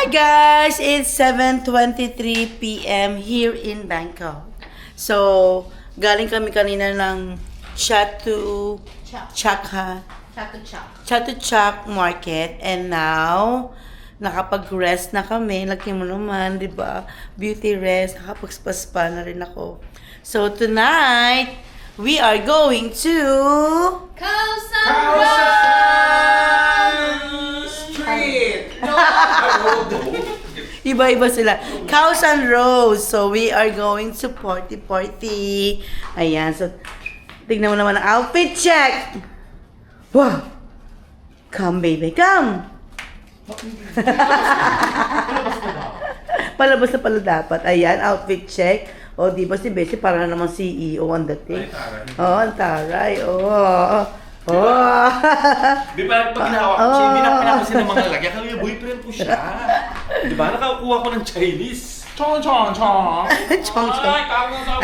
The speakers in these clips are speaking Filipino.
Hi guys! It's 7:23 p.m. here in Bangkok. So, galing kami kanina ng Chatu Chak Market, and now nakapag-rest na kami. Laki mo naman, di ba? Beauty rest, nakapag-spa na rin ako. So tonight, we are going to Khao San Street! Iba-iba sila. Khao San Road. So, we are going to party. Ayan. So, tignan mo naman ang outfit check. Wow! Come, baby. Come! Palabas na pala dapat. Ayan, outfit check. O, di ba si Bessie para naman CEO ang dating? Oo, ang taray. Oo. Oh. Di ba, pag hinawa ko siya, hindi na pinapansin ng mga lalaki. Akala niya, boyfriend ko siya. Di ba, nakakuha ko ng Chinese. Chong. Chong.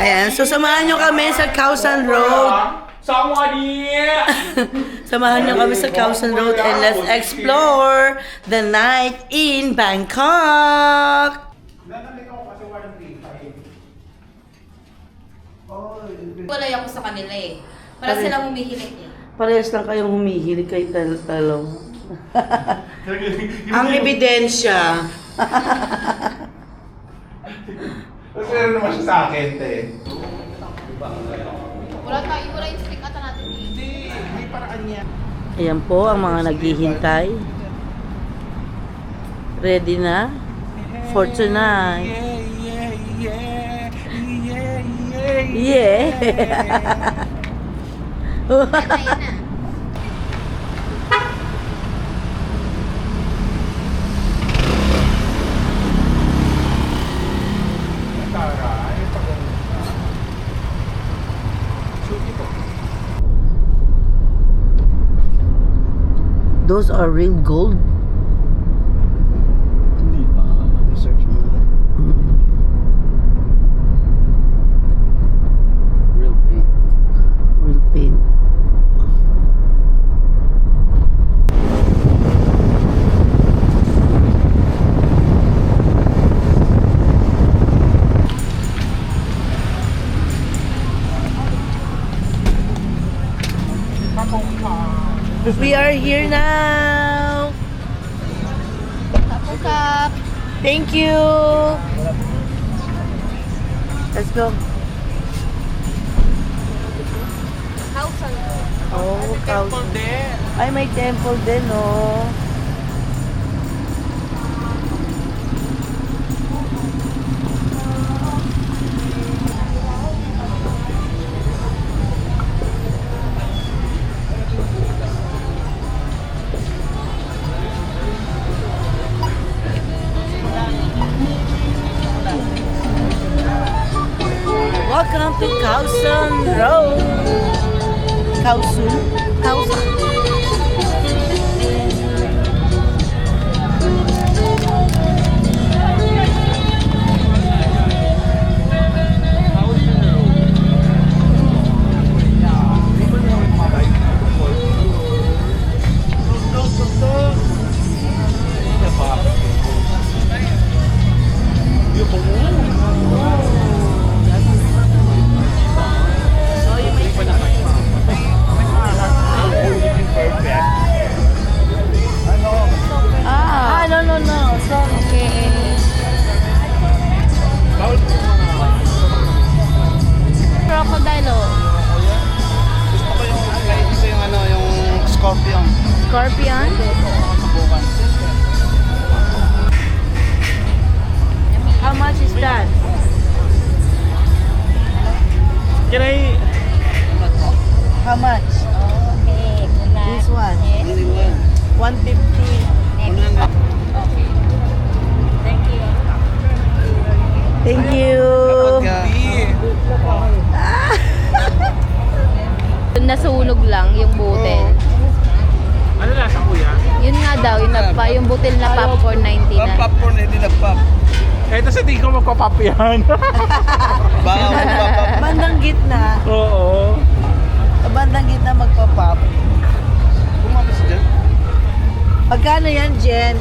Ayan, so samahan nyo kami sa Khao San Road. Samahan nyo kami sa Khao San Road and let's explore the night in Bangkok. Walay ako sa kanila eh. Para silang humihilig eh. Parehas lang kayong humihilig kay talong. Ang ebidensya. Mas meron naman siya sa akin, te. Wala yung stick ata natin eh. Hindi paraan niya. Ayan po ang mga naghihintay. Ready na for tonight. Yeah. Yan na. Those are real gold. Hindi pa. Research mo na. Real paint. Real paint. We are here now. Kapukap. Thank you. Let's go. Khao San Road. Oh, Khao. Ay, may temple din, oh. Welcome to Khao San Road. Khao San. No. Sorry. Okay. Crocodile oh. Gusto ko yung dito yung ano, yung scorpion. Scorpion? Subukan. How much is that? Can I... How much? Okay. This one. Only one. 150. Okay. Thank you. Thank you. Nasunog lang yung butel. Ano lasa, kuya? Yun nga daw, yung butel na popcorn 90 na. popcorn, hindi nag-pop. Ito sa tingin ko magpapap yan. Baka magpapap. Bandang gitna. Oo. Bandang gitna magpa-pop. Bumabas dyan. Magkano yan, Jen?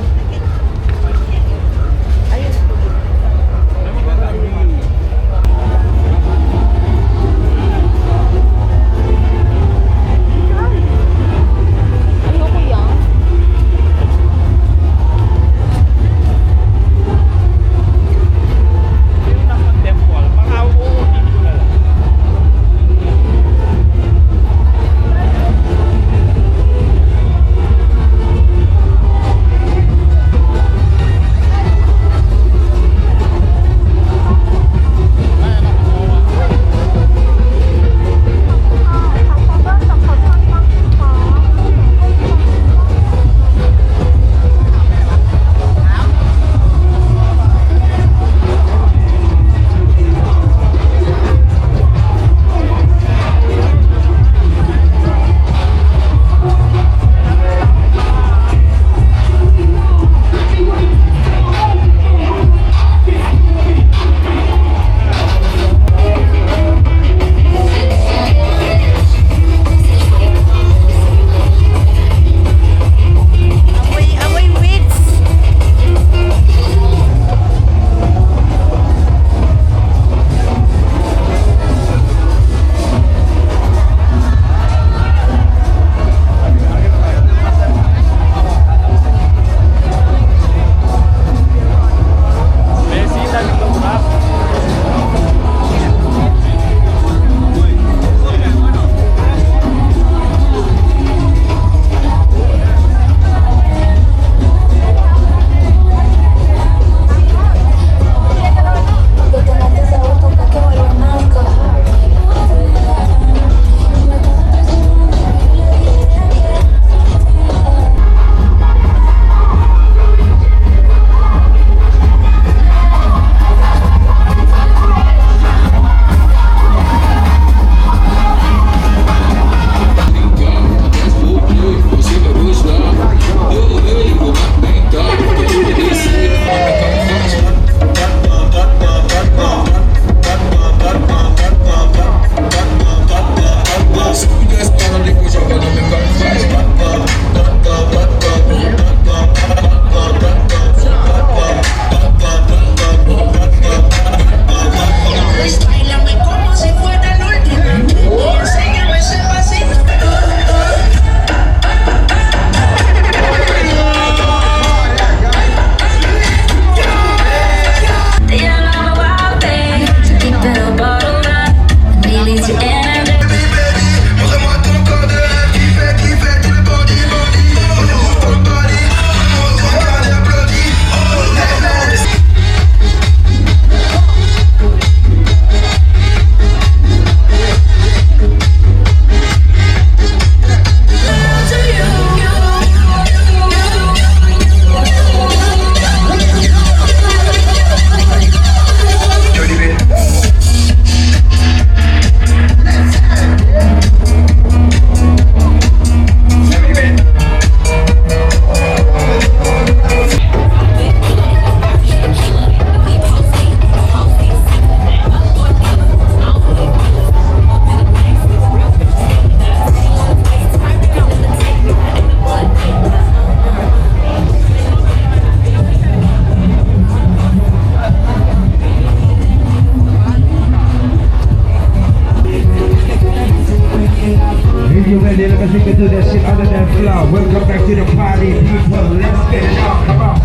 do that shit under that flow. Welcome back to the party, people. Let's get it on. Come on.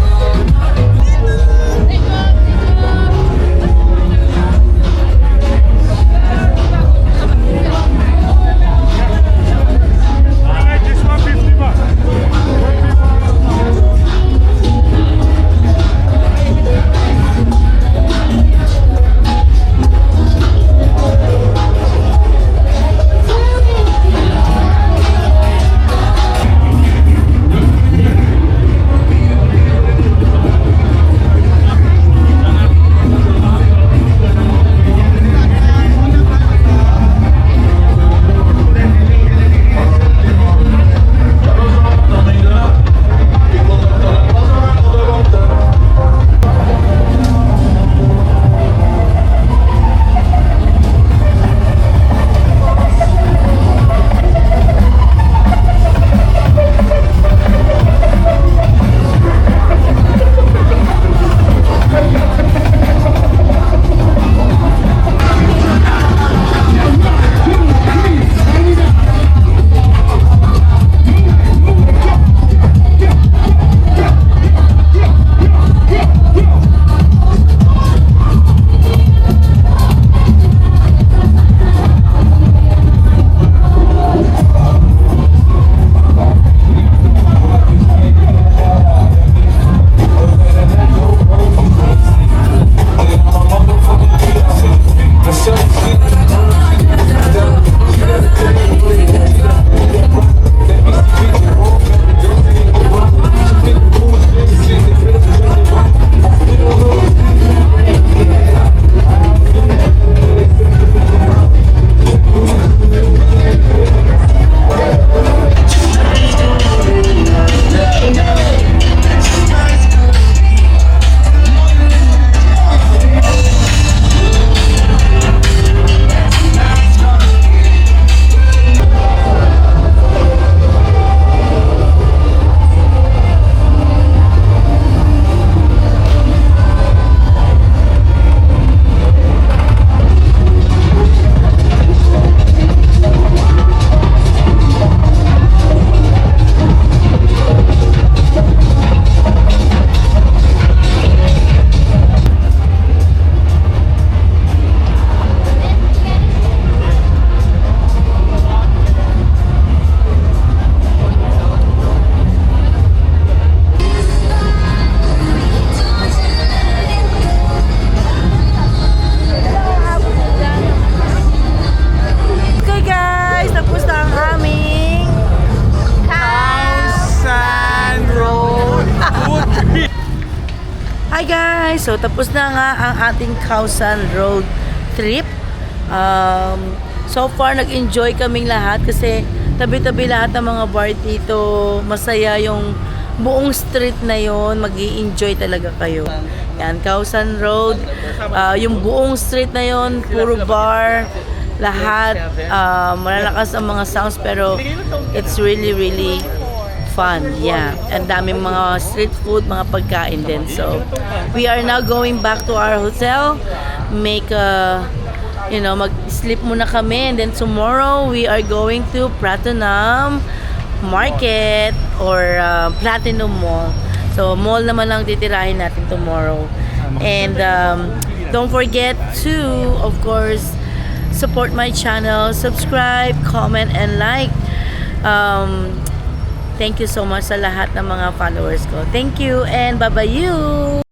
Hi guys! So tapos na nga ang ating Khao San Road trip. So far nag-enjoy kaming lahat kasi tabi-tabi lahat ng mga bar dito. Masaya yung buong street na yon, mag-i-enjoy talaga kayo. Yan, Khao San Road. Yung buong street na yon, puro bar. Lahat, malalakas ang mga sounds pero it's really fun. Yeah. Ang daming mga street food, mga pagkain din. So, we are now going back to our hotel. Make mag-sleep muna kami. And then tomorrow, we are going to Platinum Market or Platinum Mall. So, mall naman lang titirahin natin tomorrow. And don't forget to, of course, support my channel. Subscribe, comment, and like. Thank you so much sa lahat ng mga followers ko. Thank you and bye-bye you!